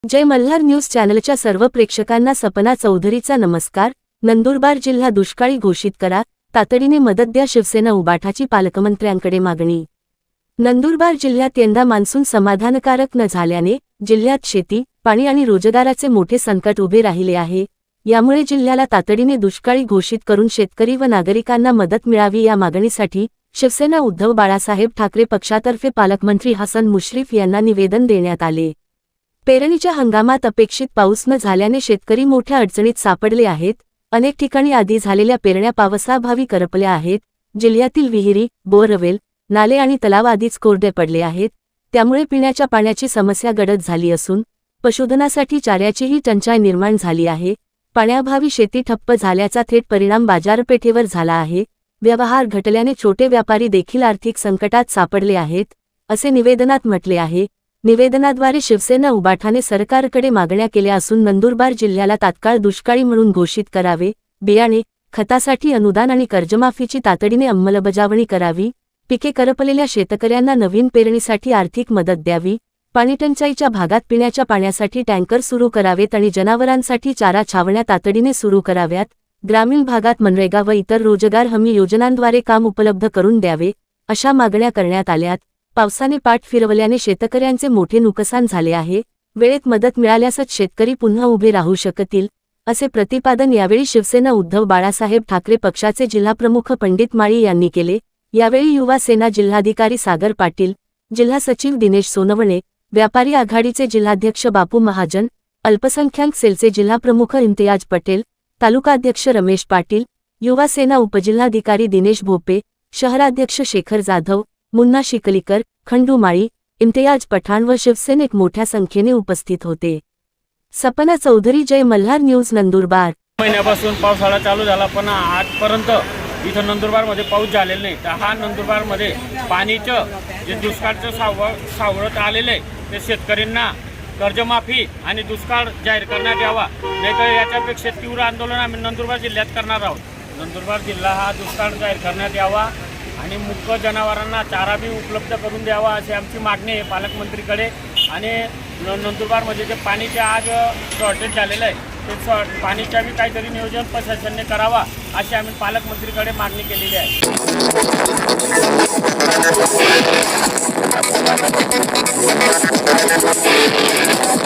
जय Malhar news चॅनलच्या सर्व प्रेक्षकांना सपना चौधरीचा नमस्कार। नंदुरबार जिल्हा दुष्काळी घोषित करा, तातडीने मदत द्या, शिवसेना उबाठाची पालकमंत्र्यांकडे मागणी। नंदुरबार जिल्ह्यात यंदा मान्सून समाधानकारक न झाल्याने जिल्ह्यात शेती, पाणी आणि रोजगाराचे मोठे संकट उभे राहिले आहे। यामुळे जिल्ह्याला तातडीने दुष्काळी घोषित करून शेतकरी व नागरिकांना मदत मिळावी या मागणीसाठी शिवसेना उद्धव बाळासाहेब ठाकरे पक्षातर्फे पालकमंत्री हसन मुश्रीफ यांना निवेदन देण्यात आले। पेरणीच्या हंगामात अपेक्षित पाऊस न झाल्याने शेतकरी मोठ्या अडचणीत सापडले आहेत। अनेक ठिकाणी आधी झालेल्या पेरण्या पावसाअभावी करपल्या आहेत। जिल्ह्यातील विहिरी, बोरवेल, नाले आणि तलाव आधीच कोरडे पडले आहेत। त्यामुळे पिण्याच्या पाण्याची समस्या गडद झाली असून पशुधनासाठी चाऱ्याचीही टंचाई निर्माण झाली आहे। पाण्याअभावी शेती ठप्प झाल्याचा थेट परिणाम बाजारपेठेवर झाला आहे। व्यवहार घटल्याने छोटे व्यापारी देखील आर्थिक संकटात सापडले आहेत, असे निवेदनात म्हटले आहे। निवेदनाद्वारे शिवसेना उबाठाने सरकारकडे मागण्या केल्या असून नंदुरबार जिल्ह्याला तात्काळ दुष्काळी म्हणून घोषित करावे, बियाणे, खतासाठी अनुदान आणि कर्जमाफीची तातडीने अंमलबजावणी करावी, पिके करपलेल्या शेतकऱ्यांना नवीन पेरणीसाठी आर्थिक मदत द्यावी, पाणीटंचाईच्या भागात पिण्याच्या पाण्यासाठी टँकर सुरू करावेत आणि जनावरांसाठी चारा छावण्या तातडीने सुरू कराव्यात। ग्रामीण भागात मनरेगा व इतर रोजगार हमी योजनांद्वारे काम उपलब्ध करून द्यावे, अशा मागण्या करण्यात आल्यात। पावसाने पाठ फिरवल्याने शेतकऱ्यांचे मोठे नुकसान झाले आहे। वेळेत मदत मिळाल्यासच शेतकरी पुन्हा उभे राहू शकतील, असे प्रतिपादन यावेळी शिवसेना उद्धव बाळासाहेब ठाकरे पक्षाचे जिल्हाप्रमुख पंडित माळी यांनी केले। यावेळी युवा सेना जिल्हाधिकारी सागर पाटील, जिल्हा सचिव दिनेश सोनवणे, व्यापारी आघाडीचे जिल्हाध्यक्ष बापू महाजन, अल्पसंख्याक सेलचे जिल्हाप्रमुख इम्तियाज पटेल, तालुकाध्यक्ष रमेश पाटील, युवा सेना उपजिल्हाधिकारी दिनेश भोपे, शहराध्यक्ष शेखर जाधव, मुन्ना शिकलीकर, खंडू माळी, इम्तियाज पठाण व शिवसेनेक मोठ्या संख्येने उपस्थित होते। सपना चौधरी, जय मल्हार न्यूज, नंदुरबार। महिन्यापासून पावसाळा चालू झाला, पण आजपर्यंत इथं नंदुरबारमध्ये पाऊस झालेला नाही। तर हा नंदुरबारमध्ये पाणीचं जे दुष्काळचं सावळत आलेलं आहे, ते शेतकऱ्यांना कर्जमाफी आणि दुष्काळ जाहीर करण्यात यावा, नाहीतर याच्यापेक्षा तीव्र आंदोलन आम्ही नंदुरबार जिल्ह्यात करणार आहोत। नंदुरबार जिल्हा हा दुष्काळ जाहीर करण्यात यावा आणि मुख्य जनावरांना चारा बी उपलब्ध करून द्यावा, अशी आमची मागणी आहे पालकमंत्रीकडे। आणि नंदुरबारमध्ये जे पाणीचे आज शॉर्टेज झालेलं आहे, ते पाणीच्या बी काहीतरी नियोजन प्रशासनाने करावा, अशी आम्ही पालकमंत्रीकडे मागणी केलेली आहे।